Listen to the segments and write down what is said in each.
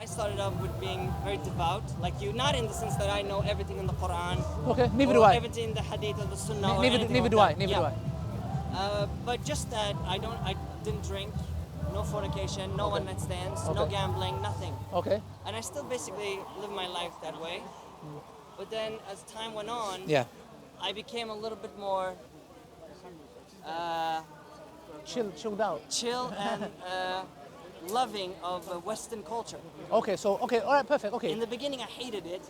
started off with being very devout, like you, not in the sense that I know everything in the Quran. Okay, neither or do I. Everything in the Hadith or the Sunnah. or Neither anything like do I. that. Neither do I. But just that I didn't drink, no fornication, no Okay. one night stands, no Okay. gambling, nothing. Okay. And I still basically live my life that way. But then as time went on, Yeah. I became a little bit more Chilled out. chill and loving of Western culture. Okay. So okay. All right. Perfect. Okay. In the beginning, I hated it.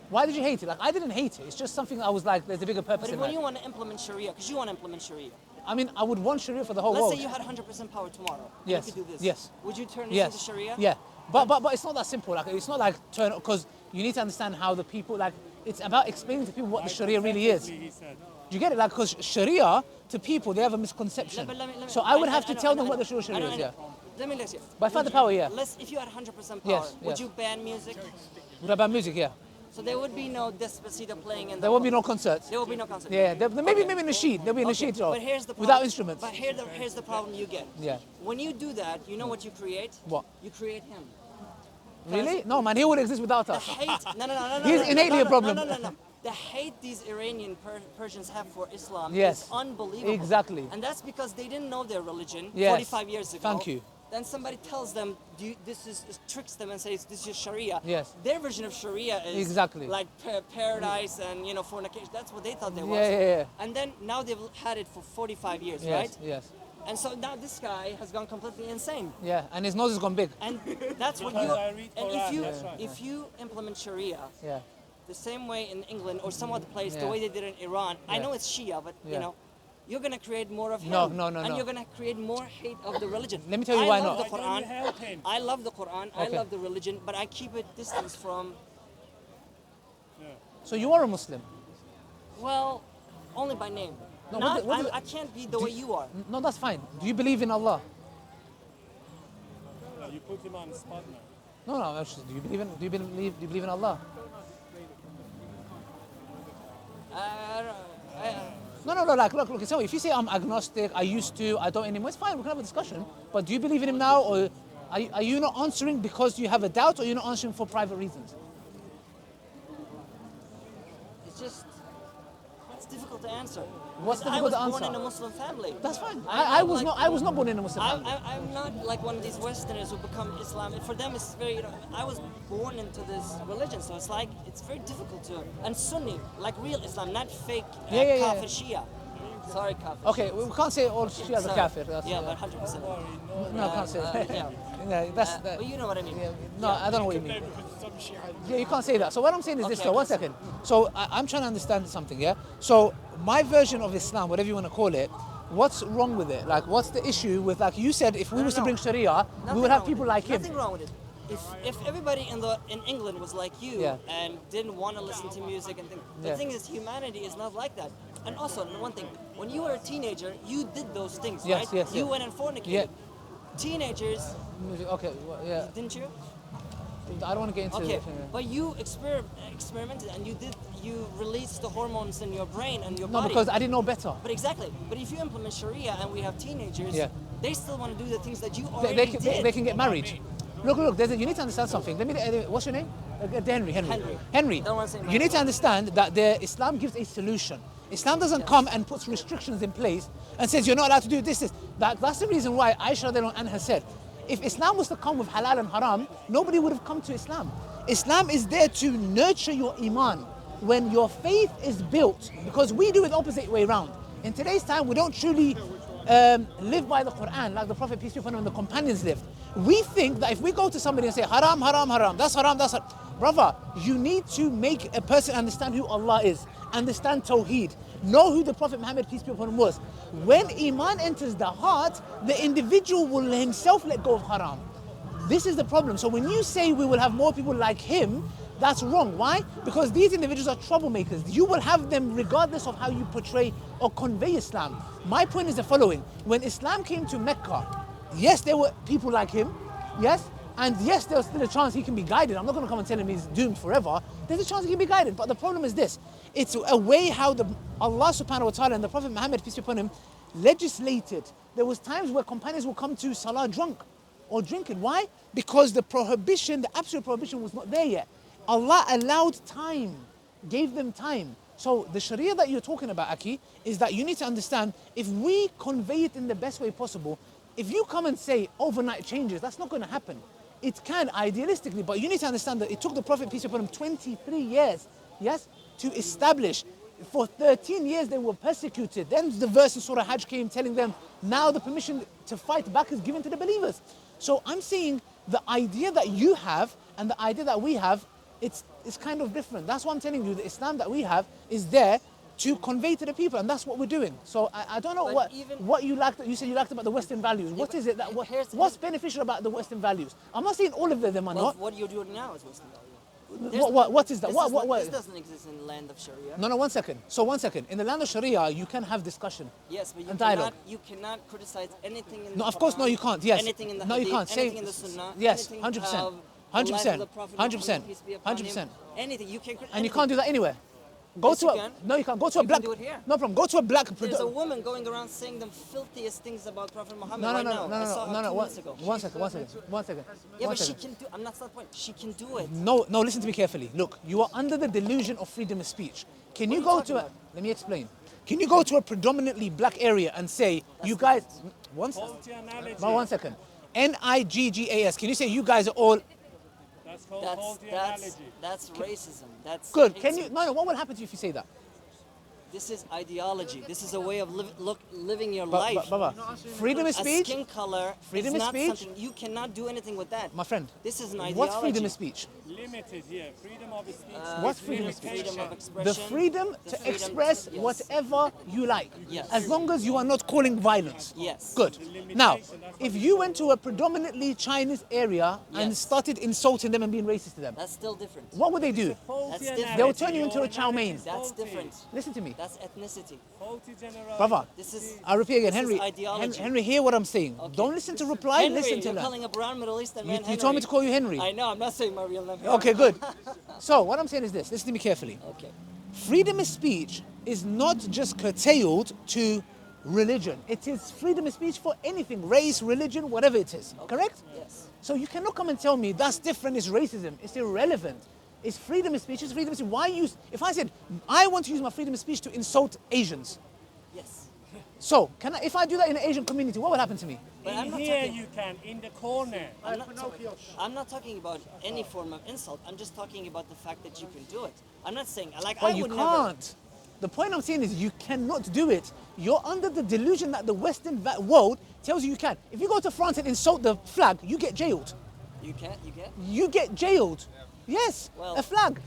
Why did you hate it? Like I didn't hate it. It's just something I was like, there's a bigger purpose But in when that. you want to implement Sharia, because you want to implement Sharia, I mean, I would want Sharia for the whole let's world. say you had 100% power tomorrow. and Yes. You could do this. Yes. Would you turn this Yes. into Sharia? Yeah. But it's not that simple. Like it's not like turn, because you need to understand how the people, like it's about explaining to people what the Sharia really is. He said. Do you get it? Like because Sharia to people they have a misconception. But let me- So I would have I to know- tell I them know- what the real I Sharia know- is. I know. Yeah. Let me let's see. By far the power, yeah. If you had 100% power, Yes, would yes. you ban music? What about music? Yeah. So there would be no Despacito playing in There won't be no concerts. There will be no concert. Yeah. Maybe Okay. maybe nasheed. There'll be a Okay, nasheed though, but here's the without problem. instruments. But here's the problem you get. Yeah. When you do that, you know what you create? What? You create him. Really? No, man. He would exist without The us. hate. No. He's no, innately no, a problem. No. The hate these Iranian Persians have for Islam Yes. is unbelievable. Exactly. And that's because they didn't know their religion Yes. 45 years ago. Thank you. Then somebody tells them, this is tricks them and says this is Sharia. Yes. Their version of Sharia is Exactly. like paradise and fornication. That's what they thought there was. Yeah. And then now they've had it for 45 years, Yes. right? Yes. And so now this guy has gone completely insane. Yeah. And his nose has gone big. And that's what Because you. I read And Quran, that's right. if you implement Sharia Yeah. the same way in England or some other place, the Yeah. way they did in Iran, I Yeah. know it's Shia, but Yeah. you're gonna create more of him. No. And you're gonna create more hate of the religion. Let me tell you why I love not. the Why don't you Quran. help him? I love the Quran. I Okay. love the religion, but I keep it distance from. So you are a Muslim. Well, only by name. No, Not, what do- I can't be the way you are. No, that's fine. Do you believe in Allah? You put him on the spot now. No. Actually, do you believe in Allah? No. Like, look. So if you say I'm agnostic, I used to, I don't anymore, it's fine. We can have a discussion. But do you believe in him now, or are you not answering because you have a doubt, or you're not answering for private reasons? It's just. It's difficult to answer. What's Because difficult to I was born answer? in a Muslim family. That's fine. I I was like- not born in a Muslim family. I'm not like one of these Westerners who become Islam. For them, it's very. I was born into this religion, so it's like it's very difficult to. And Sunni, like real Islam, not fake Yeah. Kafir Shia. Sorry, Kafir. Okay, we can't say all Shia are Sorry. kafir. That's, Yeah, but 100%. no, I can't say that. Yeah. Yeah, that's But you know what I mean. yeah, no, I don't know what you mean. Because some Shia. Yeah, you can't say that. So what I'm saying is this, Okay, though. One okay. second. So I'm trying to understand something, yeah? So my version of Islam, whatever you want to call it, what's wrong with it? Like, what's the issue with, like, you said if we was to no. bring Sharia, we Nothing would have wrong people with it. like him. Nothing wrong with it. If everybody in England was like you Yeah. and didn't want to listen to music and things, the Yeah. thing is humanity is not like that. And also one thing, when you were a teenager, you did those things, Yes, right? yes, You yes. went and fornicated. Yeah. Teenagers, Okay, well, yeah. didn't you? I don't want to get into Okay, it. but you experimented and you released the hormones in your brain and your No, body. because I didn't know better. But exactly. But if you implement Sharia and we have teenagers, Yeah. they still want to do the things that you They, already they, can, did. they can get married. Look, you need to understand something. What's your name? Henry. Henry. Don't wanna say my You need name. to understand that Islam gives a solution. Islam doesn't come and puts restrictions in place and says you're not allowed to do this. That's the reason why Aisha anha said, if Islam was to come with halal and haram, nobody would have come to Islam. Islam is there to nurture your iman. When your faith is built, because we do it the opposite way around. In today's time, we don't truly live by the Quran like the Prophet, peace be upon him, and the companions lived. We think that if we go to somebody and say haram, that's haram, that's haram. Brother, you need to make a person understand who Allah is, understand Tawheed, know who the Prophet Muhammad, peace be upon him, was. When iman enters the heart, the individual will himself let go of haram. This is the problem. So when you say we will have more people like him, that's wrong. Why? Because these individuals are troublemakers. You will have them regardless of how you portray or convey Islam. My point is the following. When Islam came to Mecca, yes, there were people like him, yes, and yes, there's still a chance he can be guided. I'm not going to come and tell him he's doomed forever. There's a chance he can be guided. But the problem is this. It's a way how Allah subhanahu wa ta'ala and the Prophet Muhammad, peace be upon him, legislated. There was times where companions will come to Salah drunk. or drink it. Why? Because the prohibition, the absolute prohibition was not there yet. Allah allowed time, gave them time. So the Sharia that you're talking about, Aki, is that you need to understand, if we convey it in the best way possible, if you come and say overnight changes, that's not going to happen. It can idealistically, but you need to understand that it took the Prophet, peace be upon him, 23 years, yes, to establish. For 13 years they were persecuted. Then the verse in Surah Hajj came telling them, now the permission to fight back is given to the believers. So I'm saying the idea that you have and the idea that we have, it's kind of different. That's why I'm telling you, the Islam that we have is there to convey to the people, and that's what we're doing. So I don't know what you liked. You said you liked about the Western values. What is it that what's beneficial about the Western values? I'm not saying all of them are not. What you're doing now is Western value. What is that? This doesn't exist in the land of Sharia. No, 1 second. So 1 second. In the land of Sharia, you can have discussion. Yes, but you cannot criticize anything in the No, of course, no, you can't. Yes. Anything in the no, Hadith, you can't. anything in the Sunnah. Yes, anything, 100%. the life 100%. of the Prophet 100%. peace be upon him. 100%. Anything you can. And you can't do that anywhere. Go Yes, to you a can. no, you can't go to a You black. can do it here. No problem. Go to a black. There's a woman going around saying the filthiest things about Prophet Muhammad No, right now. I saw her 2 One minutes ago. 1 second. 1 second. 1 second. Yeah, One but she second. can do. I'm not that point. She can do it. No, listen to me carefully. Look, you are under the delusion of freedom of speech. Can you are you go talking to a, about? let me explain. Can you go to a predominantly black area and say, you guys, one second. NIGGAS. Can you say you guys are all That's called faulty analogy. That's racism. That's good? hate Can you, speech. no, what will happen to you if you say that? This is ideology. This is a way of living your But, life. Baba, freedom of A speech, skin color Freedom is of not speech? something you cannot do anything with that. my friend. This is an ideology. What's freedom of speech? Limited here. Freedom of speech. What's freedom of speech? Freedom of expression. The freedom the to freedom express yes. whatever you like, Yes. as long as you are not calling violence. Yes. Good. Now, if you went to a predominantly Chinese area and Yes. started insulting them and being racist to them, That's still different. what would they do? Faulty different. analogy. They'll turn you into Your a chow mein. analogy is That's faulty. different. Listen to me. That's ethnicity. Faulty general. Brother, This is. I repeat again, this is Henry, ideology. Hear what I'm saying. Okay. Don't listen to reply, Henry, listen to you're learn. calling a brown Middle Eastern You, man you told me Henry. to call you Henry. I know. I'm not saying my real name. Okay, good. So what I'm saying is this, listen to me carefully. Okay. Freedom of speech is not just curtailed to religion. It is freedom of speech for anything, race, religion, whatever it is. Correct? Yes. So you cannot come and tell me that's different, it's racism. It's irrelevant. It's freedom of speech, it's freedom of speech. Why use, if I said, I want to use my freedom of speech to insult Asians, Yes. so if I do that in an Asian community, what will happen to me? But I'm In not here talking. you can, in the corner. I'm not talking about any form of insult. I'm just talking about the fact that you can do it. I'm not saying like But I you would can't. The point I'm saying is you cannot do it. You're under the delusion that the Western world tells you can. If you go to France and insult the flag, you get jailed. never. You can't. You get. You get jailed. Yes, Well- a flag.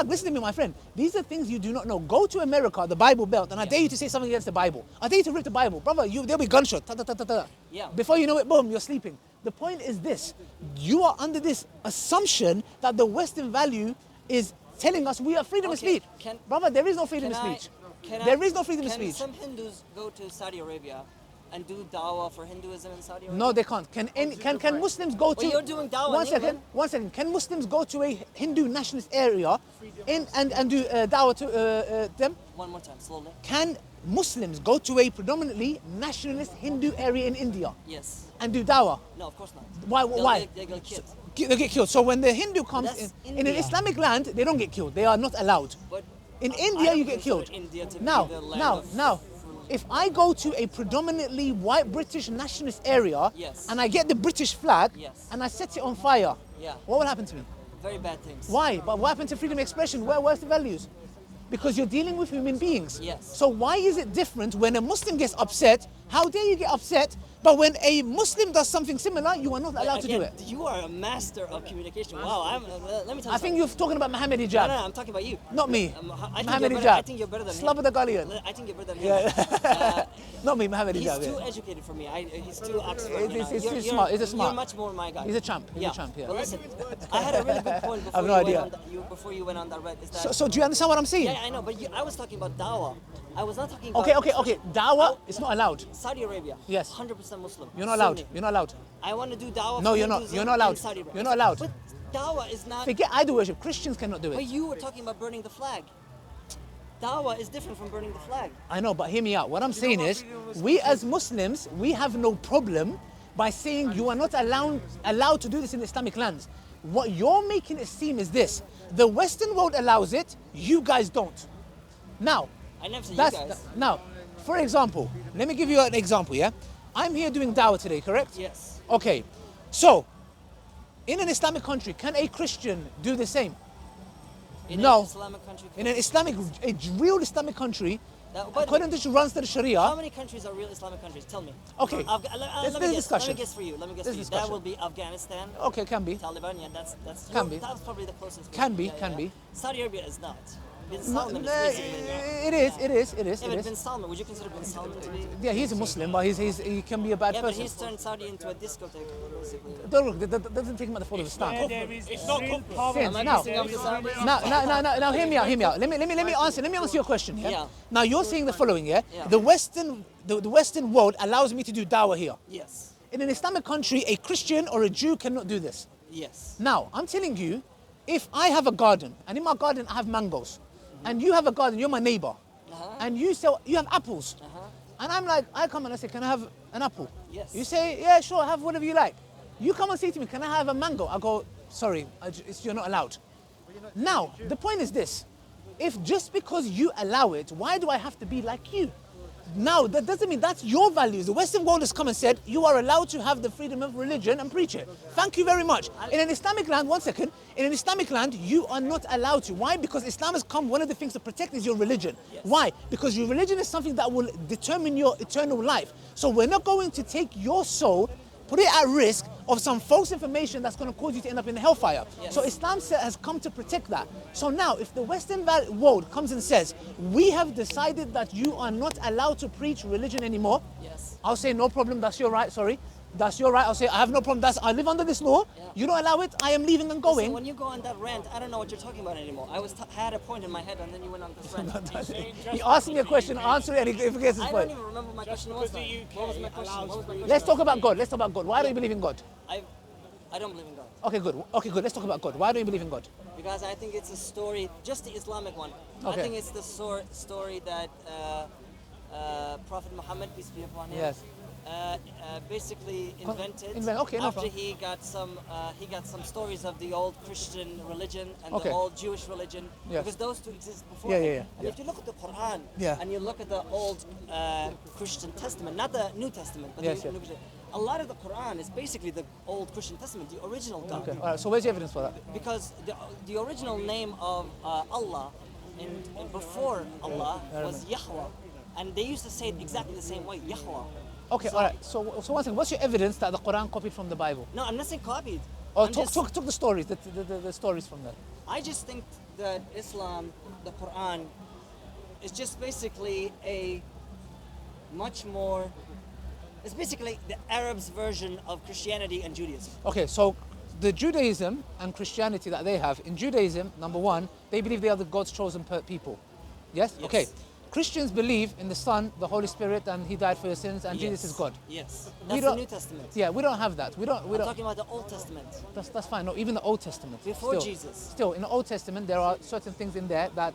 Listen to me, my friend. These are things you do not know. Go to America, the Bible Belt, and I dare you to say something against the Bible. I dare you to rip the Bible. Brother, there'll be gunshot. Ta, ta, ta, ta, ta. Yeah. Before you know it, boom, you're sleeping. The point is this. You are under this assumption that the Western value is telling us we have freedom of Okay, speech. Brother, there is no freedom of Can I- speech. can I- There is no freedom of Can speech. some Hindus go to Saudi Arabia and do dawah for Hinduism in Saudi Arabia? No, they can't. Can Muslims go to? Well, you're doing dawah in One second. England. 1 second. Can Muslims go to a Hindu nationalist area and do dawah to them? One more time, slowly. Can Muslims go to a predominantly nationalist Hindu area in India Yes. and do dawah? No, of course not. Why? Why? They get killed. They get killed. So when the Hindu comes That's in an India. Islamic land, they don't get killed. They are not allowed. But In I India, don't you get consider killed. India to be Now, the land now, of now, full- if I go to a predominantly white British nationalist area Yes. and I get the British flag Yes. and I set it on fire, Yeah. what will happen to me? Very bad things. Why? But what happened to freedom of expression? Where's the values? Because you're dealing with human beings. Yes. So why is it different when a Muslim gets upset? How dare you get upset? But when a Muslim does something similar, you are not allowed to do Again, it. You are a master of communication. Wow. Let me tell you I think something. you're talking about Muhammad No, Hijab, no, I'm talking about you. not me. I Muhammad think Hijab. you're better than Slobber him. the Guardian. I think you're better than Yeah. him. Not me, Muhammad He's Hijab. too Yeah. educated for me. He's too Oxford. He's- you know. he's You're- too smart. He's a You're smart. much more my guy. He's a champ. He's a champ, yeah. But listen, I had a really good point before, I've no idea. before you went on that red. Is that, So do you understand what I'm saying? yeah, I know, but I was talking about dawah. I was not talking about... Okay. Dawah is not allowed. Saudi Arabia. Yes. 100% Muslim. You're not allowed. Sunni. You're not allowed. I want to do dawah No, for you're not. Hinduism You're not allowed. in Saudi Arabia. You're not allowed. But dawah is not... Forget idol worship. Christians cannot do But it. you were talking about burning the flag. Dawah is different from burning the flag. I know, but hear me out. What I'm saying is, we as Muslims, we have no problem by saying you are not allowed to do this in Islamic lands. What you're making it seem is this: the Western world allows it, you guys don't. Now, I never said you guys. now, for example, let me give you an example. Yeah, I'm here doing Dawah today, correct? Yes. Okay, so in an Islamic country, can a Christian do the same? In No. an Islamic country. In a real Islamic country, Now, by the according to runs to the Sharia. How many countries are real Islamic countries? Tell me. Okay. Let There's me guess. discussion. Let me guess for you. There's That will be Afghanistan. Okay, can be. Taliban. Yeah, that's. Can be. That's probably the closest. Can be, Yeah, can yeah. be. Saudi Arabia is not. Bin No, Salman is basically. it is. Yeah, but Bin Salman, would you consider Bin Salman to be? Yeah, he's a Muslim, but he can be a bad Yeah, but person. he's turned Saudi into a discotheque, basically. Don't look, that doesn't take him at the fault of Islam. It's not Since, Am I now, mixing up the Saudi? now, hear me out. Let me answer your question. Yeah. Yeah. Now you're saying the following. Yeah. Yeah. The Western world allows me to do Dawah here. Yes. In an Islamic country, a Christian or a Jew cannot do this. Yes. Now, I'm telling you, if I have a garden and in my garden I have mangoes, and you have a garden, you're my neighbor, and you have apples, and I'm like, I come and I say, can I have an apple? Yes. You say, yeah, sure, have whatever you like. You come and say to me, can I have a mango? I go, sorry, you're not allowed. Now, the point is this: if just because you allow it, why do I have to be like you? Now, that doesn't mean that's your values. The Western world has come and said, you are allowed to have the freedom of religion and preach it. Thank you very much. In an Islamic land, one second, in an Islamic land, you are not allowed to. Why? Because Islam has come, one of the things to protect is your religion. Yes. Why? Because your religion is something that will determine your eternal life. So we're not going to take your soul, put it at risk of some false information that's going to cause you to end up in the hellfire. Yes. So Islam has come to protect that. So now, if the Western world comes and says, we have decided that you are not allowed to preach religion anymore, Yes. I'll say, no problem, that's your right, sorry. That's your right. I'll say, I have no problem. I live under this law. Yeah. You don't allow it. I am leaving and going. Listen, when you go on that rant, I don't know what you're talking about anymore. I had a point in my head, and then you went on this rant. He asked me a question, answer it, and he forgets his I point. don't even remember my question was. What was my question? Let's talk about God. Why don't you believe in God? I don't believe in God. Okay, good. Let's talk about God. Why don't you believe in God? Because I think it's a story, just the Islamic one. Okay. I think it's the story that Prophet Muhammad, peace be upon him, Yes. basically invented okay, no after problem. he got some stories of the old Christian religion and Okay. the old Jewish religion, Yes. because those two exist before. Yeah, him. yeah, yeah, And yeah. if you look at the Quran Yeah. and you look at the old Christian Testament, not the New Testament, but Yes, the yes. New Testament, a lot of the Quran is basically the old Christian Testament, the original God. Okay. All right. So where's the evidence for that? Because the original name of Allah before Allah was Yahweh, and they used to say it exactly the same way, Yahweh. Okay. All right. So one second. What's your evidence that the Quran copied from the Bible? No, I'm not saying copied. Or I'm took just- the stories, the stories from there. I just think that Islam, the Quran, is just basically a much more. It's basically the Arabs' version of Christianity and Judaism. Okay. So the Judaism and Christianity that they have, in Judaism, number one, they believe they are the God's chosen people. Yes? Yes. Okay. Christians believe in the Son, the Holy Spirit, and He died for your sins, and Jesus is God. Yes, We that's the don't- New Testament. Yeah, we don't have that. We I'm don't. talking about the Old Testament. That's fine. No, even the Old Testament. Before still, Jesus. Still, in the Old Testament, there are certain things in there that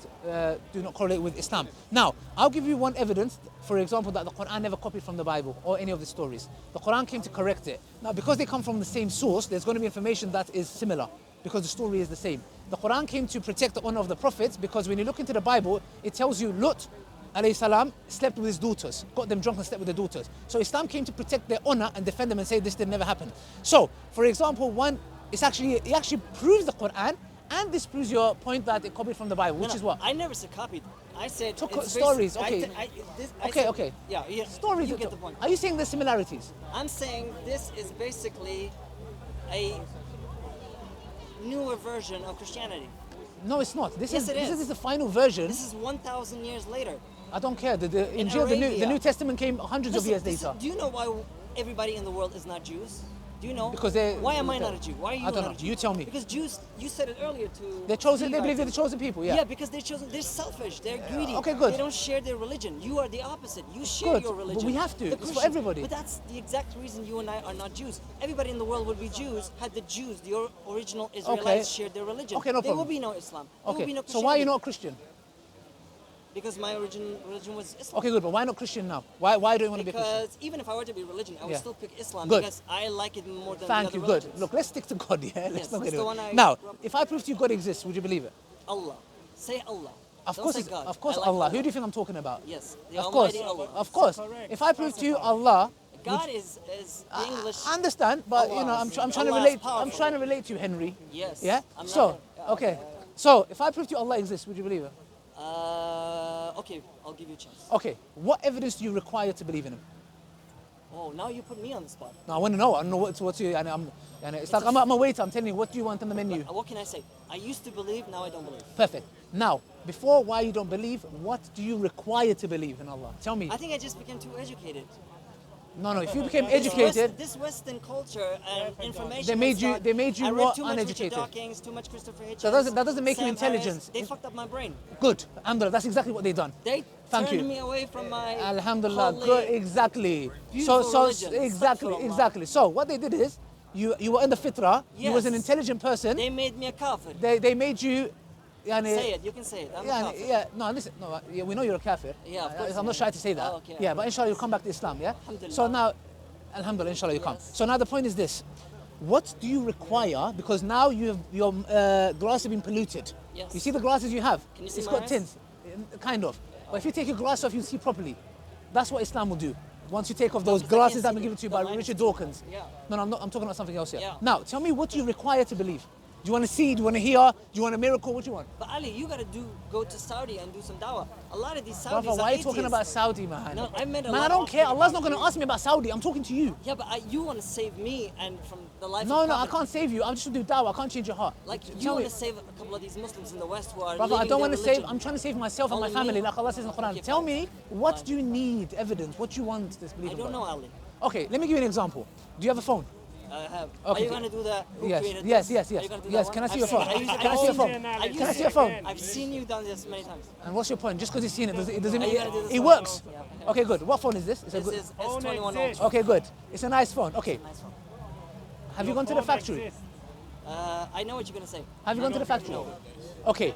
do not correlate with Islam. Now, I'll give you one evidence, for example, that the Quran never copied from the Bible or any of the stories. The Quran came to correct it. Now, because they come from the same source, there's going to be information that is similar because the story is the same. The Quran came to protect the honor of the prophets because when you look into the Bible, it tells you Lut alayhi salam slept with his daughters, got them drunk and slept with their daughters. So Islam came to protect their honor and defend them and say this did never happen. So, for example, it actually proves the Quran and disproves your point that it copied from the Bible, which No, is what? I never said copied. I said Took it's stories, basic- okay. I Okay, said- okay. Yeah, Stories. You get the point. Are you saying there's similarities? I'm saying this is basically a newer version of Christianity. No, it's not. Yes, it This is. is the final version. This is 1,000 years later. I don't care. The In Injil, the Arabia. New Testament came hundreds of years later. Do you know why everybody in the world is not Jews? Do you know? Because they- Why am I not a Jew? Why are you I don't not know. a Jew? You tell me. Because Jews, you said it earlier to. They're chosen. Steve, They I believe they're the think. chosen people. Yeah. Yeah, because they're chosen. They're selfish. They're greedy. okay, good. They don't share their religion. You are the opposite. You share Good, your but religion. we have to. The It's for Christians- everybody. But that's the exact reason you and I are not Jews. Everybody in the world would be Jews had the Jews, the original Israelites, shared their religion. Okay, no There will problem. be no Islam. There will be Okay. no So why are you Christianity. not Christian? Because my religion was Islam. Okay, good. But why not Christian now? Why don't you want to be Christian? Because even if I were to be religion, I would Yeah. still pick Islam Good. because I like it more than Thank the you. other Good. religions. Look, let's stick to God. Yeah. Let's Yes, not that's get the it. one I Now, grew up with. if I prove to you God exists, would you believe it? Allah. Say Allah. Of Don't course, say it's, God. of course, I like Allah. Who do you think I'm talking about? Yes, the Of course, Almighty Allah. of course. Correct. If I prove to you Allah, God is the English. I understand, but you know, Allah I'm is- trying to Allah is relate. I'm powerful. trying to relate to you, Henry. Yes. Yeah. I'm not So, gonna- okay. So, if I prove to you Allah exists, would you believe it? Okay, I'll give you a chance. Okay. What evidence do you require to believe in him? Oh, now you put me on the spot. No, I want to know. I don't know what's you. And it's like a- I'm a waiter. I'm telling you, what do you want on the menu? What can I say? I used to believe, now I don't believe. Perfect. Now, before why you don't believe, what do you require to believe in Allah? Tell me. I think I just became too educated. No, if you became This educated, this Western culture and information. They made was you- not- they made you I read more too much uneducated. Richard Dawkins, too much Christopher Hitchens. that doesn't make you Sam Harris. intelligent. They fucked up my brain. good. Alhamdulillah, that's exactly what they done. They Thank turned you. me away from my Alhamdulillah, holy- good, exactly. beautiful So religion. exactly, Astaghfirullah. exactly. So what they did is, you were in the fitrah. You was an Yes. intelligent person. They made me a kafir. They made you. Yani, Say it, you can say it. I'm a yeah, kafir. yeah, no, listen, no, yeah, we know you're a kafir. Yeah, of course, I'm not yeah. shy to say that. Oh, okay, yeah, okay. but inshallah you'll come back to Islam, yeah? Alhamdulillah. So now, alhamdulillah, inshallah you come. Yes. So now the point is this. What do you require? Because now your glass has been polluted. Yes. You see the glasses you have? Can you see It's my got eyes? tints, kind of. But if you take your glass off, you see properly. That's what Islam will do. Once you take off those because I glasses can't that have see been given to you the by line Richard is- Dawkins. Yeah. No, I'm talking about something else here. Yeah. Now, tell me what do you require to believe? Do you want to see? Do you want to hear? Do you want a miracle? What do you want? But Ali, you gotta go to Saudi and do some dawah. A lot of these Saudis Brother, are why are you talking atheists. about Saudi, man? No, I meant a Man, lot I don't of- care. Allah's not going to ask me about Saudi. I'm talking to you. Yeah, but you want to save me and from the life No, of no, I kafir. can't save you. I'm just going to do dawah. I can't change your heart. Like, you Tell want me. to save a couple of these Muslims in the West who are Brother, I leaving don't their want to save. religion. I'm trying to save myself and my Only family, me? like Allah says in the Quran. Okay, Tell fine. me, what Fine. do you need evidence? What you want this belief I don't about? know, Ali. Okay, let me give you an example. Do you have a phone? I have. Okay, Are you okay. going to do that? Who Yes, created yes, this? yes, Are yes. you gonna do Yes, that can one? I see your phone? I've seen it. Can I see your phone? I've Can I used see your it. phone? I've seen you done this many times. And what's your point? Just because you've seen it, it doesn't Are mean you gonna do this it one? works. Yeah. Okay, good. What phone is this? It's a This good. is Phone S21 exists. Ultra. Okay, good. It's a nice phone. Okay, Nice one. have you Your gone to the phone factory? exists. I know what you're going to say. Have you gone to the factory? No. Okay,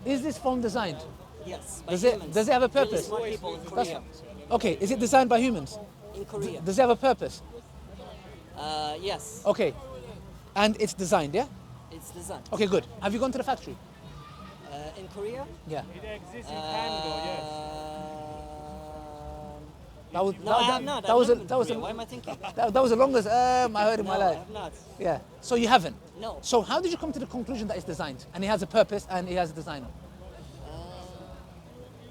is this phone designed? Yes. By Does it- humans. does it have a Really purpose? smart people in That's- Korea. Okay, is it designed by humans? In Korea. Does it have a purpose? Yes. Okay, and it's designed, yeah? It's designed. Okay, good. Have you gone to the factory? In Korea? Yeah. It exists in Tango, yes. That was No, I have not. that I've was never been that was to Korea. Why am I thinking? that was the longest I heard in No, my I life. have not. Yeah. So you haven't. No. So how did you come to the conclusion that it's designed and it has a purpose and it has a designer?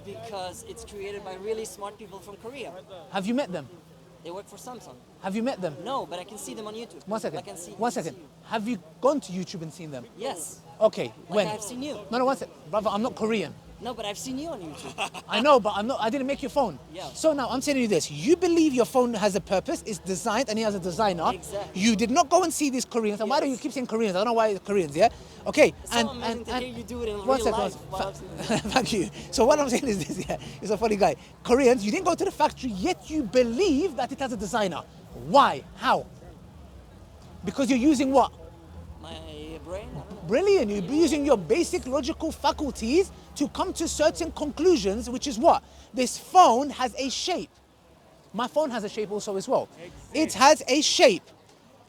Because it's created by really smart people from Korea. Have you met them? They work for Samsung. Have you met them? No, but I can see them on YouTube. One second. I can see. One second. Have you gone to YouTube and seen them? Yes. Okay. Like When? I've seen you. No, one second. Brother, I'm not Korean. No, but I've seen you on YouTube. I know, but I didn't make your phone. Yeah. So now I'm telling you this. You believe your phone has a purpose, it's designed, and it has a designer. Exactly. You did not go and see these Koreans. And why do you Yes. keep saying Koreans? I don't know why it's Koreans, yeah? Okay. It's so amazing to hear you do it in one real second, life while I've seen it. Thank you. So what I'm saying is this, yeah, he's a funny guy. Koreans, you didn't go to the factory, yet you believe that it has a designer. Why? How? Because you're using what? My brain? I don't know. Brilliant. You're using your basic logical faculties to come to certain conclusions, which is what? This phone has a shape. My phone has a shape also as well. It has a shape.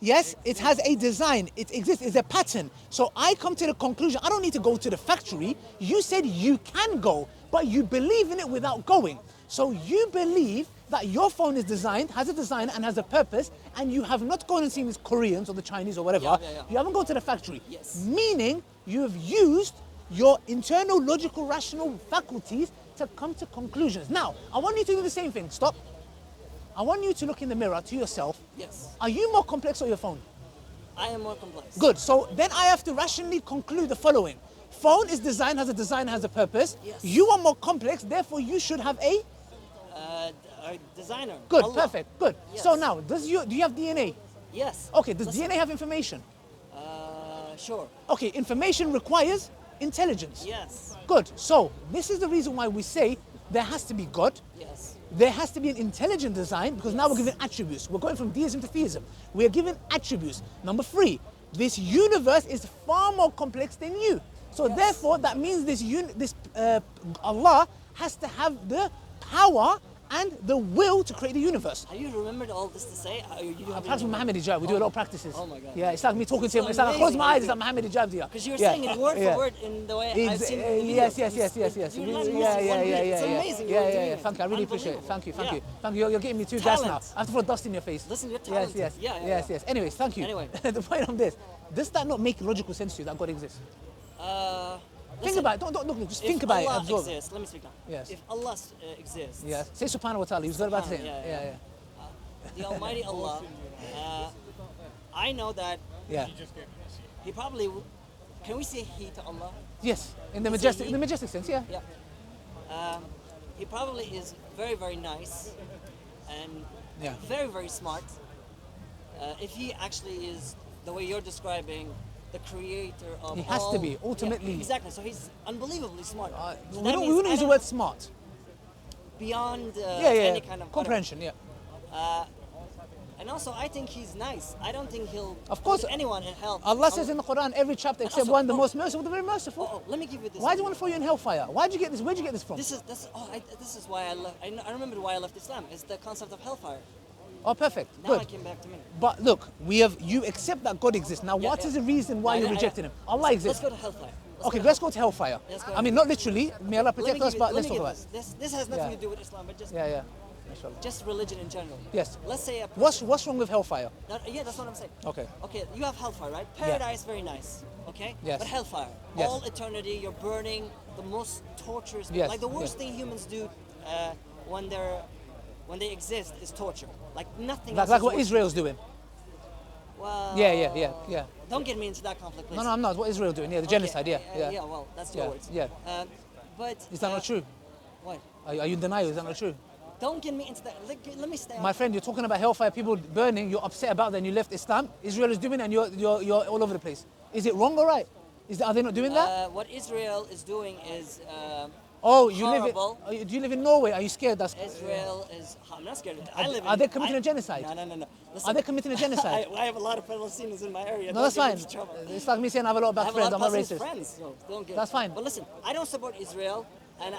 Yes, it has a design. It exists. It's a pattern. So I come to the conclusion, I don't need to go to the factory. You said you can go, but you believe in it without going. So you believe that your phone is designed, has a design and has a purpose, and you have not gone and seen these Koreans or the Chinese or whatever. Yeah. You haven't gone to the factory. Yes. Meaning you have used your internal logical rational faculties to come to conclusions. Now, I want you to do the same thing. Stop. I want you to look in the mirror to yourself. Yes. Are you more complex or your phone? I am more complex. Good. So then I have to rationally conclude the following. Phone is designed, has a design, has a purpose. Yes. You are more complex, therefore you should have a A designer. good, Allah. perfect, good. Yes. So now, do you have DNA? Yes. Okay, does Listen, DNA have information? Sure. Okay, information requires intelligence. Yes. Good. So this is the reason why we say there has to be God. Yes. There has to be an intelligent design because now we're Yes. given attributes. We're going from deism to theism. We are given attributes. Number 3, this universe is far more complex than you. So Yes. therefore, that means this Allah has to have the power and the will to create the universe. Have you remembered all this to say? I practice with Muhammad Hijab. We do a lot of practices. Oh my God. Yeah, it's like me talking to him. so It's like I close my amazing. eyes. It's like Muhammad Hijab here. Because you were saying it word for word in the way I've seen the Yes. videos. You let me Yeah. see one video. It's amazing. you're doing it. Thank you. I really appreciate it. Unbelievable. Thank you. Yeah. Thank you. You're getting me too gas now. Talent. I have to throw dust in your face. Listen, you're talented. Yes. Anyways, thank you. Anyway. The point of this, does that not make logical sense to you that God exists? Think about it. Don't look. Just think about it. Allah Absorb it. exists, let me speak now. Yes. If Allah exists, Yes. Say Subhanahu wa Taala. You was about to say it. Yeah. The Almighty Allah, I know that Yeah. He probably. Can we say He to Allah? Yes. In the Say he. majestic sense. Yeah. Yeah. He probably is very, very nice and Yeah. very, very smart. If He actually is the way you're describing, the creator of He has to all- be, ultimately. Yeah, exactly. So He's unbelievably smart. So We that don't means use the word smart. beyond Yeah. any kind of Comprehension. Yeah. And also, I think He's nice. I don't think He'll Of course. put anyone in hell. Allah says in the Quran, every chapter except also- one, the most merciful, the very merciful. Let me give you this. Why do you want to throw you in hellfire? Why'd you get this? Where'd you get this from? This is why I left. I remember why I left Islam. It's the concept of hellfire. Oh, perfect. Now Good. I came back to me. But look, you accept that God exists. Now, what is the reason why you're rejecting Him? Allah Let's exists. go to hellfire. Okay, let's go to hellfire. Let's go I mean, not literally. May Allah Let me protect us, give you- but let let's me talk give about it. This has nothing Yeah. to do with Islam, but just Yeah. Inshallah. just religion in general. Yes. Let's say a What's wrong with hellfire? yeah, that's what I'm saying. Okay. Okay, you have hellfire, right? Paradise, very nice. Okay. Yes. But hellfire, Yes. all eternity, you're burning, the most torturous. Yes, Like the worst yes. thing humans do when they exist is torture. Like nothing. Like, else like is what worse. Israel's doing. Well, Yeah. Don't get me into that conflict, please. No, I'm not. What Israel doing? Yeah, the Okay, genocide. Yeah. Well, that's Yeah, your words. yeah. But Is that not true? What? Are you in denial? Is that not true? Don't get me into that. Let me stay. My friend, you're talking about hellfire, people burning. You're upset about that. And you left Islam. Israel is doing it, and you're all over the place. Is it wrong or right? Are they not doing that? What Israel is doing is Oh, you live horrible. in, do you live in Norway? Are you scared? Israel is. I'm not scared. Are they committing a genocide? No. Listen, Are they committing a genocide? I have a lot of Palestinians in my area. No, Don't that's get me fine. into trouble. It's like me saying I have a lot of I bad have friends. a I'm lot not of Palestinian racist. friends, so don't get. That's fine. But listen, I don't support Israel, and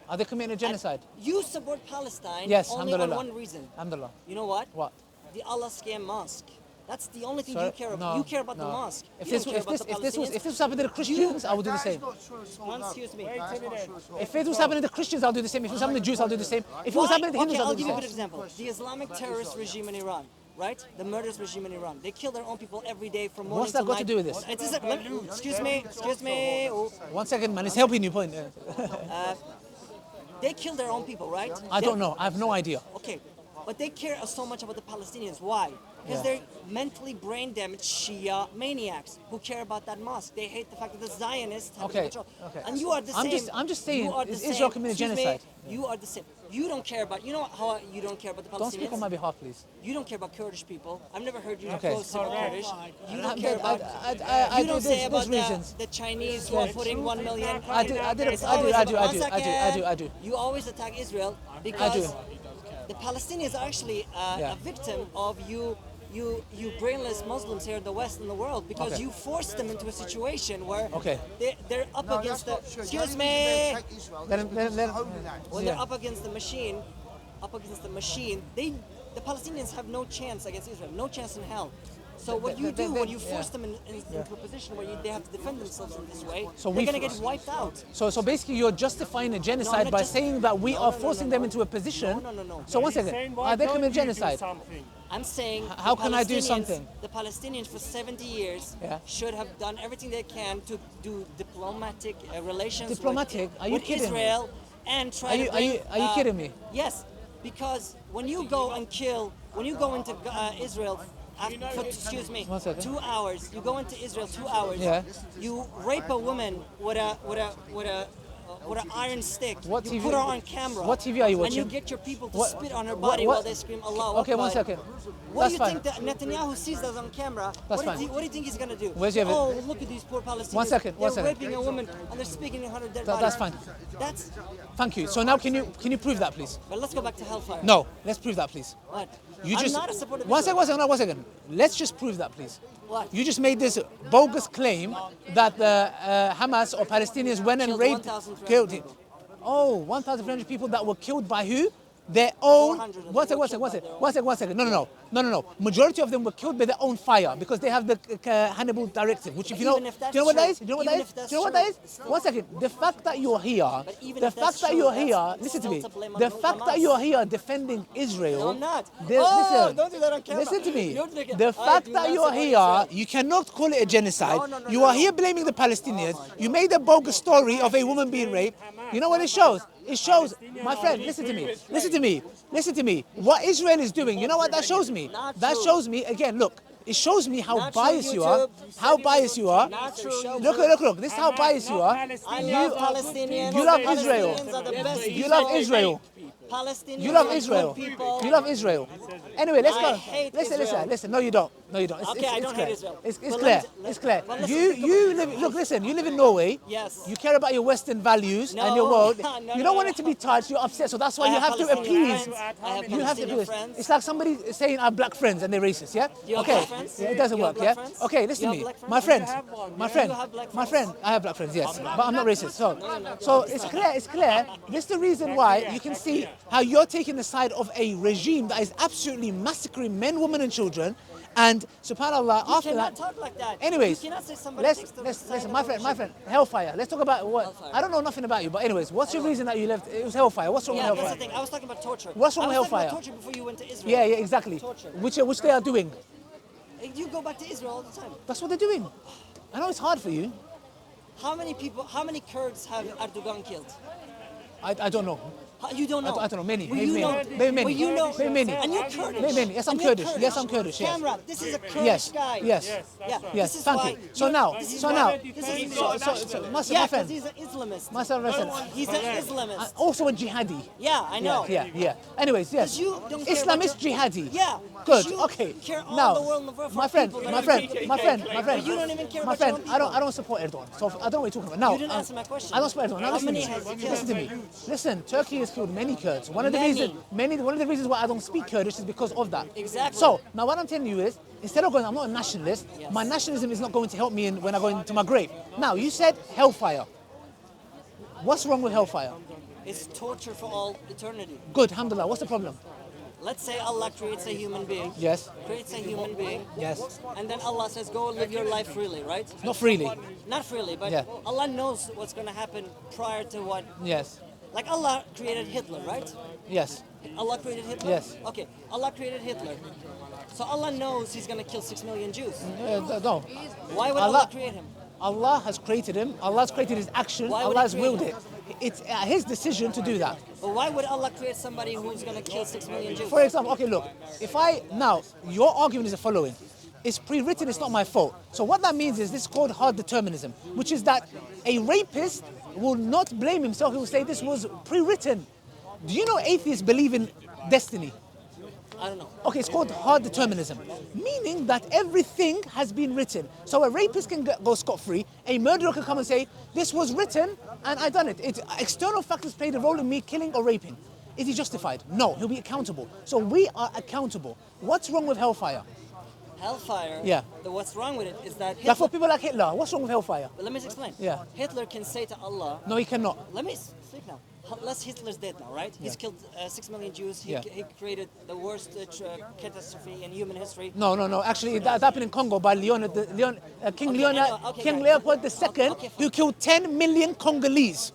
Are they committing a genocide? you support Palestine Yes, only on alhamdulillah. one reason. Alhamdulillah. You know what? What? The Allah scam mosque. That's the only thing Sorry? you care about. No, You care about the no. mosque. If You this, don't care if about this, the if this was, Palestinians. if this was happening to the Christians, I would do the same. Excuse me. If it was happening to the Christians, I'll do the same. If it was happening to Jews, I'll do the same. If it was happening to Hindus, Okay, I'll I'll do give you a the good same. example. The Islamic terrorist regime in Iran, right? The murderous regime in Iran. They kill their own people every day from morning What's that till got to night. do with this? Excuse me. Oh. 1 second, man. It's helping you point. They kill their own people, right? I don't know. I have no idea. Okay, but they care so much about the Palestinians. Why? Because Yeah. they're mentally brain damaged Shia maniacs who care about that mosque. They hate the fact that the Zionists have Okay, control. okay. And you are the I'm same. just saying, You are the is same. Israel committing Excuse me, genocide? You are the same. You don't care about. You know how you don't care about the Palestinians. Don't speak on my behalf, please. You don't care about Kurdish people. I've never heard you Okay. close to Kurdish. You don't I- care about. I You do. don't say There's about reasons. the Chinese who are putting 1 million. I do. It's always about- one I second. do. You always attack Israel because do. the Palestinians are actually Yeah. a victim of you brainless Muslims here in the West and the world because Okay. you forced them into a situation where Okay. they're up against the. Excuse me. Let him- When yeah. they're up against the machine, the Palestinians have no chance against Israel, no chance in hell. So what you do when you force them into a position where they have to defend themselves in this way, So they're we going to f- get wiped out. So basically, you're justifying a genocide not by just- saying that we No, are no, no, forcing no, them no. into a position. No. So one He's saying, second, why are they don't committing you do genocide? something? I'm saying How the can I do Palestinians- something? The Palestinians for 70 years Yeah. should have done everything they can to do diplomatic relations Diplomatic? Are you with kidding me? Israel and try Are to you- bring, are you kidding me? Yes, because when you go into Israel for, excuse me, 1 second. 2 hours, you go into Israel 2 hours, Yeah. you rape a woman with an iron stick. What you TV put her on camera. what TV are you And you watching? get your people to What- spit on her what- body what- while they scream Allah Okay, 1 Akbar. second. What That's do you fine. think that Netanyahu sees that on camera? That's What fine. do you think he's gonna do? Where's your Oh, look at these poor Palestinians. 1 second, 1 They're second. raping a woman and they're speaking in 100 dead That's bodies. fine. That's. Thank you. So now, can you prove that, please? But let's go back to hellfire. No, let's prove that, please. What? You I'm just not a supporter of 1 Israel. second, 1 second. Let's just prove that, please. What? You just made this bogus claim that the Hamas or Palestinians went and Killed raped, 1,300 killed. people. Oh, 1,300 people that were killed by who? Their own. 400 of them One were second. killed by their own. One second. No. Majority of them were killed by their own fire because they have the Hannibal directive, which if you know, Even if do you that's know what that true, is? Do you know what even that is? if that's Do you know what that true, is? it's still- One second. The fact that you're here, even the if that's fact that true, you're here, that's listen to still me. to blame on The fact that Hamas. you're here defending Israel. No, I'm not. listen, Don't do that on camera. listen to me. You're thinking, The I fact do that not you're support here, Israel. you cannot call it a genocide. No. You are here blaming the Palestinians. You made a bogus story of a woman being raped. You know what it shows? It shows, my friend, listen to me. What Israel is doing, you know what that shows me? Not That true. shows me, again, look, it shows me how Not true, biased you are. YouTube. How biased you are. Not true. Look, this is how biased you are. I love Palestinians. You love Israel. Palestinians are the best You love people. Israel. Palestinians You love are Israel. good people. You love Israel. Anyway, let's I go. hate Listen. Israel. No, you don't. It's, Okay, I don't clear. hate Israel. It's But clear. let- It's clear. but listen, You live. Look, listen. You live in Norway. Yes. You care about your Western values and No, your world. no, You no, don't want no. it to be touched. You're upset, so that's why I you have have to Palestinian appease. friends. I have You have to Palestinian appease. friends. It's like somebody saying I have black friends and they're racist. Yeah. You have Okay. black friends? Yeah, it doesn't You have work. Yeah. black friends? Okay. Listen You to have me, black friends? my friend. You have one, My yeah? friend. You have black My friends? friend. I have black friends. Yes, but I'm not racist. So it's clear. It's clear. This is the reason why you can see how you're taking the side of a regime that is absolutely massacring men, women, and children. And subhanallah, You after cannot that. talk like that. Anyways, You cannot say somebody let's takes the listen, side my of a friend, regime. hellfire. Let's talk about what Hellfire. I don't know nothing about you, but anyways, what's your reason that you left? It was hellfire. What's wrong Yeah, with that's the hellfire? thing. I was talking about torture. What's wrong with I was talking hellfire? about torture before you went to Israel. Yeah, exactly. Torture. Which they are doing. You go back to Israel all the time. That's what they're doing. I know it's hard for you. How many Kurds have Erdogan killed? I don't know. You don't know. I don't know. Many. Well, Maybe you know. many. Maybe many. Well, you know. Maybe many. And you're Kurdish. Maybe many. Yes, I'm And you're Kurdish. Yes, I'm Kurdish. Yes. Camera, this is a Kurdish Yes. guy. Yes. Yeah. Yes. This is Thank why you. So now, this is so why- now, this is my yeah, friend, because he's an Islamist. myself, listen. He's an Islamist. Also a jihadi. Yeah, I know. Yeah. Anyways, yes. 'Cause you don't care Islam about is jihadi. Yeah. Good. 'Cause you Okay. care all Now, the world for my friend, people that my are friend, KKK. my friend. But you don't even care My about your friend, own people. I don't support Erdogan. So I don't know what you're talking about. Now, You didn't answer my question. I don't support Erdogan. Now How listen to many me. has he killed? Listen to me. Listen, Turkey has killed many Kurds. One of the Many. one of the reasons why I don't speak Kurdish is because of that. Exactly. So now what I'm telling you is, instead of going, I'm not a nationalist. Yes. My nationalism is not going to help me when I go into my grave. Now you said hellfire. What's wrong with hellfire? It's torture for all eternity. Good, alhamdulillah. What's the problem? Let's say Allah creates a human being. Yes. Creates a human being. Yes. And then Allah says, go live your life freely, right? Not freely. Not freely, but Yeah. Allah knows what's going to happen prior to what. Yes. Like Allah created Hitler, right? Yes. Allah created Hitler? Yes. Okay, Allah created Hitler. So Allah knows he's going to kill 6 million Jews. No. Why would Allah- Allah create him? Allah has created him. Allah has created his action. Why would Allah he has create willed him? it. It's his decision to do that. But why would Allah create somebody who's going to kill 6 million Jews? For example, okay, look, your argument is the following. It's pre-written, it's not my fault. So what that means is this is called hard determinism, which is that a rapist will not blame himself. He will say this was pre-written. Do you know atheists believe in destiny? I don't know. Okay, it's called hard determinism, meaning that everything has been written. So a rapist can go scot-free, a murderer can come and say, this was written and I done it. External factors played a role in me killing or raping. Is he justified? No, he'll be accountable. So we are accountable. What's wrong with hellfire? Hellfire, Yeah. what's wrong with it is that Like for Hitler, people like Hitler, what's wrong with hellfire? let me explain. Yeah. Hitler can say to Allah, No, he cannot. let me speak now. Unless Hitler's dead now, right? He's killed 6 million Jews. He, Yeah. he created the worst catastrophe in human history. No. Actually, that happened in Congo by King Okay, Leon, I know. Okay, King guys. Leopold II, Okay, fine. who killed 10 million Congolese.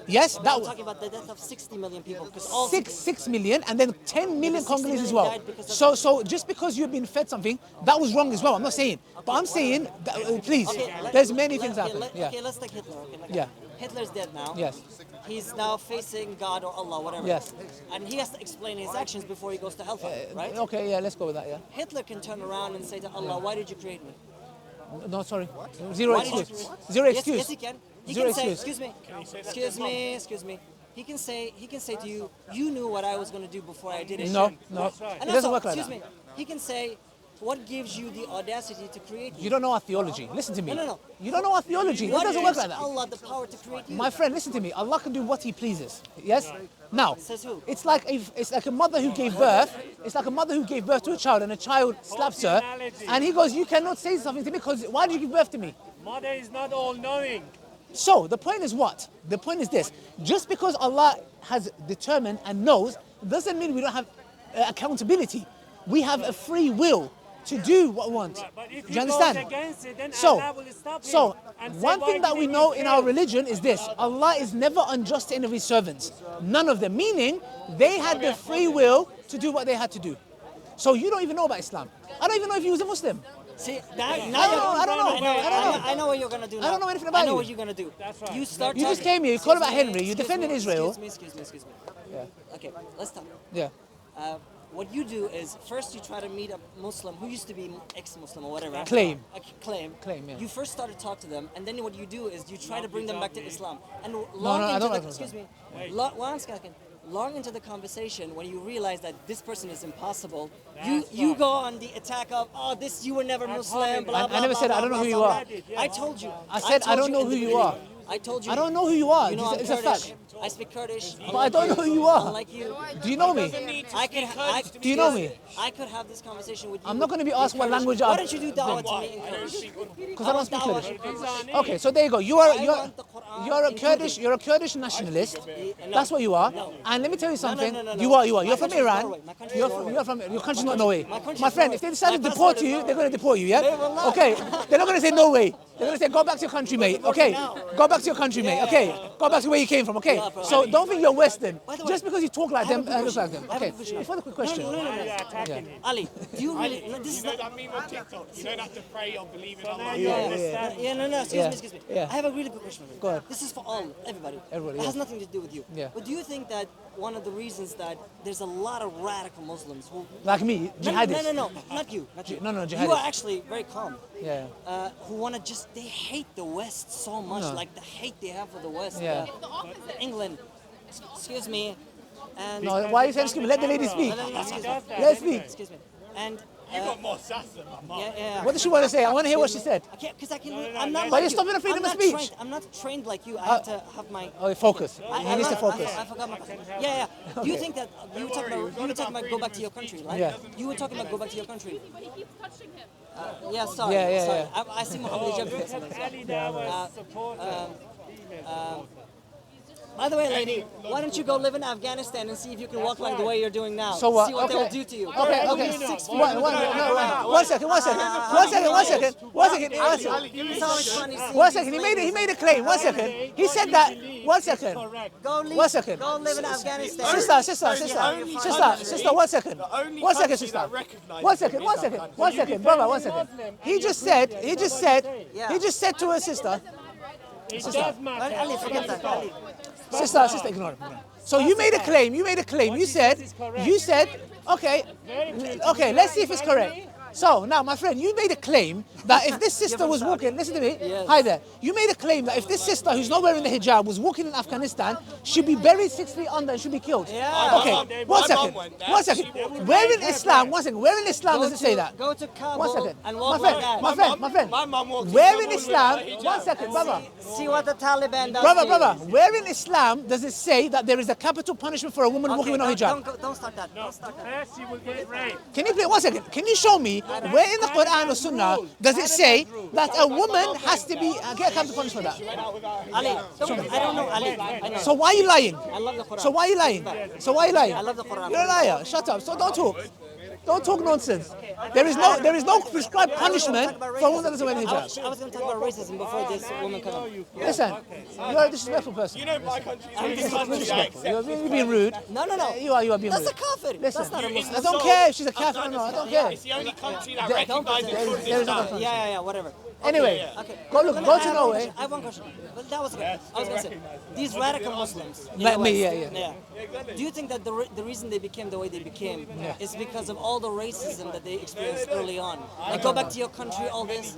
Yes, I'm that was talking about the death of 60 million people. Because all 6 million, and then 10 million 60 Congolese as million well. died because of- So just because you've been fed something, that was wrong as well. I'm not saying, but I'm saying, that, please, there's many things happen. Yeah. Okay, let's take Hitler. Okay, Yeah. Hitler's dead now. Yes. He's now facing God or Allah, whatever. Yes. And he has to explain his actions before he goes to hellfire, right? Okay, yeah, let's go with that. Yeah. Hitler can turn around and say to Allah, why did you create me? No, sorry. Zero Why did you excuse. create me? Zero Yes, excuse. yes, he can. He Zero can say, excuse. excuse me. He can say to you, you knew what I was going to do before I did it. No. And It also, doesn't work like excuse that. me. He can say, what gives you the audacity to create me? You don't know our theology. Listen to me. No. You don't know our theology. It What doesn't work gives like that. Allah the power to create you? My friend, listen to me. Allah can do what He pleases. Yes. Now, Says who? it's like a mother who gave birth. It's like a mother who gave birth to a child, and a child slaps her, and he goes, "You cannot say something to me because why did you give birth to me?" Mother is not all knowing. So the point is what? The point is this: just because Allah has determined and knows doesn't mean we don't have accountability. We have a free will to do what we want. But if Do he you goes understand? against it, then So, Allah will stop him so and say, one "Why thing that we didn't know you in our kill?" religion is this: Allah is never unjust to any of His servants. None of them. Meaning, they had the free will to do what they had to do. So you don't even know about Islam. I don't even know if you was a Muslim. See, now I you're, don't know. I don't know. I know what you're gonna do. Now. I don't know anything about I know you. what you're gonna do. That's right. You start. You just talking- came here. You called about Excuse me, Henry. You excuse defended me, Israel. Excuse me. Yeah. Okay, let's talk. Yeah. What you do is first you try to meet a Muslim who used to be ex-Muslim or whatever. Claim. Claim. Claim, yeah. You first start to talk to them, and then what you do is you try to bring them back to Islam. And no, long I into don't the like excuse me, one second. Long into the conversation, when you realize that this person is impossible, you go on the attack of, oh, this you were never Muslim. Blah, blah, I never blah, said blah, I don't know blah, who you blah, are. blah. I told you. I said I told don't know in who the you beginning. are. I told you. I don't know who you are. You know, I'm It's a Kurdish. fact. I speak Kurdish. But I don't know who you are. Unlike you. Do you know me? Do you know me? I could have this conversation with you. I'm not going to be asked what Kurdish. language Why I'm. don't you do dawah to me in Kurdish? Because I don't speak Dawah Kurdish. in Kurdish. Okay, so there you go. You're a Kurdish nationalist. No. That's what you are. No. And let me tell you something. no. You are. You're My from country's Iran. Norway. My country's Norway. Your country's not Norway. country's My friend, Norway. if they decide to My deport passport is you, Norway. they're going to deport you. Yeah. They will not. Okay. They're not going to say no way. They're going to say go back to your country, mate. Okay. Go back to your country, mate. Okay. Go back to where you came from. Okay. Yeah, bro. So don't think you're Western By the way, just because you talk like I have them a and good look like them. question. I have a Okay. good question. Before the quick question. No. You're attacking him. Ali, do you really? No, this is You know not. that meme on TikTok? You don't have to pray or believe in So now Allah. you Yeah, understand. No. Excuse me. Yeah. I have a really good question for you. Go ahead. This is for all, everybody. Everybody, It has yeah. nothing to do with you. Yeah. But do you think that one of the reasons that there's a lot of radical Muslims who Like me, jihadists. No, not you. No, You jihadists. are actually very calm. Yeah. Who want to just, they hate the West so much, No. like the hate they have for the West. Yeah. England, excuse me. And No, why are you saying excuse me? Let the lady speak. Excuse me. Let's speak. Excuse me. And You got more sass than my mum. yeah. What does she want to say? I want to hear what she said. I can't, because I can. I'm not. But like you're you. stopping the freedom I'm of not speech. trained- I'm not trained like you. I have to have my. Oh, focus. I He needs to focus. I forgot my. Yeah. Do you think that you were talking about go back to your country, right? Yeah. You were talking about go back to your country. But he keeps touching him. Yeah. Sorry. Yeah, sorry. yeah. I see Muhammad Hijab. Ali Dawah supporter. By the way, lady, why don't you go live in Afghanistan and see if you can walk like the way you're doing now? So what? See what Okay. they will do to you. Okay. You'll Okay. be 6 feet. One second. It's always funny seeing One these second. He ladies. made a claim. One second. He said that. One second. Go leave. 1 second. Go live in Afghanistan. Sister. One second. only One second, country sister. that recognises One second. Brother. 1 second. He just said to her sister. It does matter. Ali, forget that. Ali. Sister, ignore him. So you made a claim. You said, okay, let's see if it's correct. So now, my friend, you made a claim that if this sister was walking, listen to me, Yes. hi there. You made a claim that if this sister who's not wearing the hijab was walking in Afghanistan, she'd be buried 6 feet under and should be killed. Yeah. Okay, My mum went there. One second. Where in Islam does it say that? Go to Kabul 1 second. and My walk friend, like that. my friend. My mum walked Where in in Kabul Islam, with a hijab. 1 second, brother. See what the Taliban does. Brother, where in Islam does it say that there is a capital punishment for a woman walking with no hijab? Don't start that. Don't start that. First you will get raped. Can you play 1 second? Can you show me where in the Quran or Sunnah does it say that a woman has to be get capital punishment for that? Ali, I don't know. Ali, I know. So why are you lying? I love the Quran. So why are you lying? I love the Quran. You're a liar. Shut up. So don't talk. Don't talk nonsense. There is no prescribed punishment for a woman that doesn't wear a hijab. I was going to talk about racism before this woman came up. Listen, you're a disrespectful person. You know my country I'm is the country that Disrespectful. accepts You're being rude. No. You are being That's rude. a kafir. Listen, That's not a Muslim. I don't care if she's a kafir or not. I don't care. It's the only country that There- recognises there is no Kurdistan. country. Yeah, whatever. Anyway, Okay. go I to have Norway. I have one question. But that was okay. I was going to say, these radical Muslims. in Like the me, West, yeah. Do you think that the reason they became the way they became is because of all the racism that they experienced early on? Like, go back to your country, all this.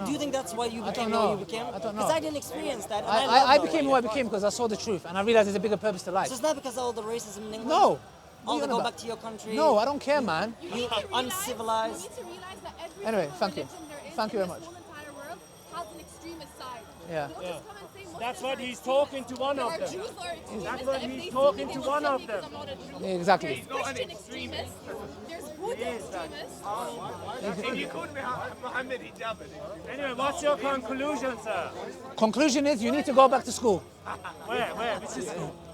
Do you think that's why you became the way you became? I don't know. Because I didn't experience that. And I love became Norway. who I became because I saw the truth and I realized there's a bigger purpose to life. So it's not because of all the racism in England? No. All the What are you on go about? back to your country? No, I don't care, man. You uncivilized. You need to realize that every Anyway, single thank you. religion there is Thank you in very this much. whole entire world has an extremist side. Yeah. That's what he's talking to one of them. That's what he's talking to one of them. Exactly. Christian extremists, there's Buddha extremists. If you called me Muhammad Hijab, Anyway, what's your conclusion, sir? Conclusion is you need to go back to school. Where? Which is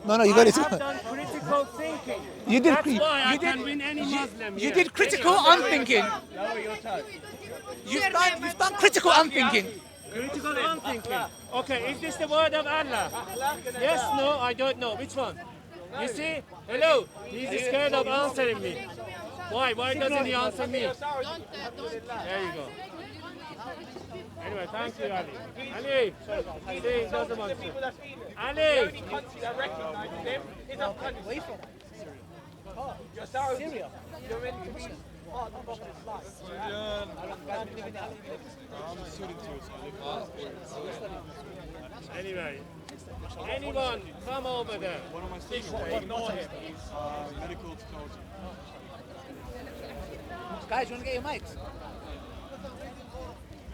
No, you I got have it. done critical thinking. You did. That's why I you can did. win any Muslim. You here. did critical unthinking. You've done critical unthinking. Critical unthinking. Okay, is this the word of Allah? Yes, no, I don't know. Which one? You see? Hello. He's scared of answering me. Why? Why doesn't he answer me? There you go. Anyway, thank you, Ali. Ali, see, he doesn't want to. Ali! country that recognizes him is Afghanistan. You're Saudi. Syria. You're meant to be part of Islam. Anyway, anyone, come over there. One of my students, Ignore him. medical technology. Guys, you want to get your mics?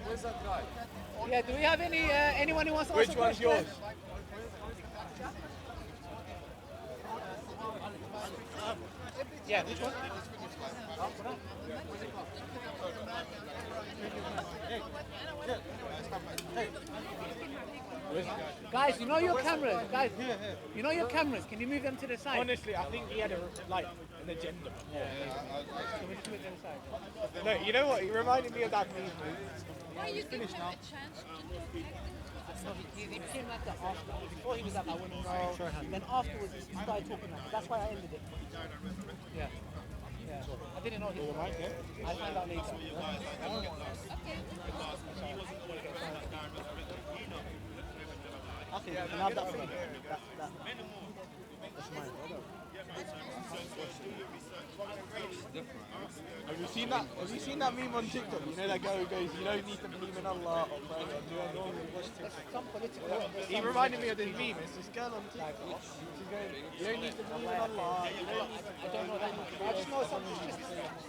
Where's that guy? Yeah. Do we have anyone who wants to Which ask a one's question? yours? Yeah. Which one? Guys, you know your cameras. Guys, you know your cameras. Can you move them to the side? Honestly, I think he had an agenda. Can we just move them to the side? No, you know what? He reminded me of that meme. Why you give him a chance to He became like that after. Before he was like, I wouldn't know. Then afterwards, he started talking like that. That's why I ended it. Yeah. Yeah. I didn't know he was right. I found out later. Okay, you can have that for me. That's mine. Have you seen that meme on TikTok? You know that guy who goes, you don't need to believe in Allah or pray or do anything. Some political. He reminded me of this meme. It's this girl on TikTok. She's going, you don't need to believe in Allah. You don't need to I don't know that. I just know something. Just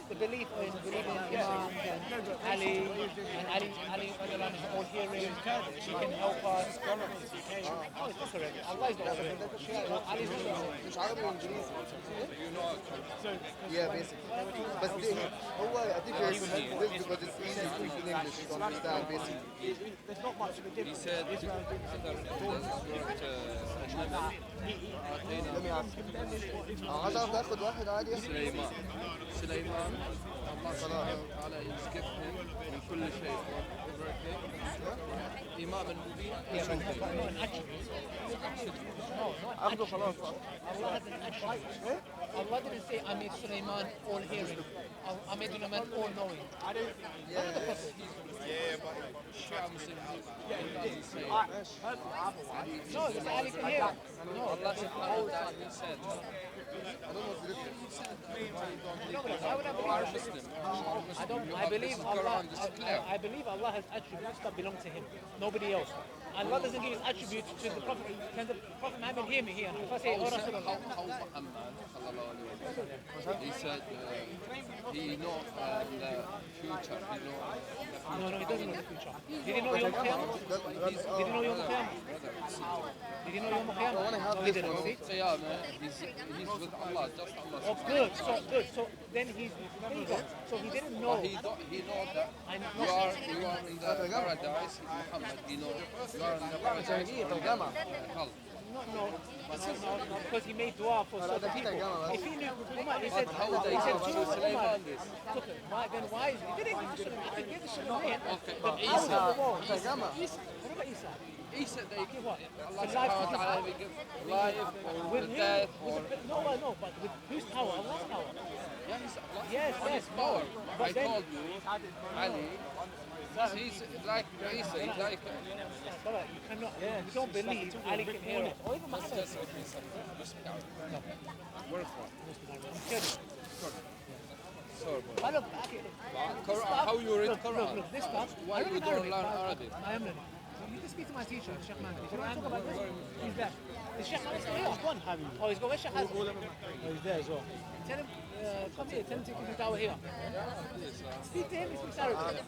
the belief in believing in Imam and Ali and Ali is all hearing. She can help us. Oh, it's not correct. Allah is not correct. Ali is not correct. مش عربي وانجليزي. Yeah, basically. But هو I think you're this because it's easy to speak in English to understand basically. There's not much of a difference. Let me ask you. عايز اعرف اخد واحد عادي. سليمان الله سبحانه وتعالى يسقفهم من كل شيء إمام المبين اخده خلاص. Allah has an attribute. Allah didn't say, I made Sulaiman all hearing. I made Sulaiman all knowing. شيعة مسلمين No, it's Ali can hear. No, الله سبحانه وتعالى said I don't know what the difference. why would I believe Muslim I don't. I believe Allah. I believe Allah has attributes that belong to Him, nobody else. Allah doesn't give His attributes to the Prophet. Can the Prophet Muhammad hear me here? If I say, "Oh Rasulullah," how Muhammad sallallahu alayhi wa sallam he said he know the future he know no, he doesn't know the future. Did he know Yom Qiyamah? Did he know Yom Qiyamah? Did he know Yom Qiyamah? No, he didn't. See? Qiyamah he's with Allah just Allah Oh, good. So then he's. There you go. So he didn't know. he know that you are in the paradise Muhammad he know you are in the paradise خلق No, because he made dua for certain people. If he knew, Umar, he said, how would they choose choose Umar. Sulaiman this? Then why is he didn't give the Sulaiman? He gave the Sulaiman. Okay, The but powers of the world. Isa. What about Isa? Isa they Give what? Allah The life subhanahu wa to ta'ala will give life or with with him? death or No, but with whose power? Allah's power. yeah he's Allah Yes, his power But I then, told you Ali he's like Isa he's like brother, you cannot, you don't believe Ali can hear it. Or even Muhammad. just what he said where from I'm kidding. sorry boy. I look back at it. Quran, how you read Look, Quran this stuff. why I you read don't learn but Arabic I am learning. You can speak to my teacher, Sheikh Mandy. If you want to talk about this, he's there. Is Sheikh Mandy still here? Oh, he's got where's Sheikh Hassan? Oh, he's there as well. Tell him, come here, tell him to do Dawah here. Speak to him, he speaks Arabic.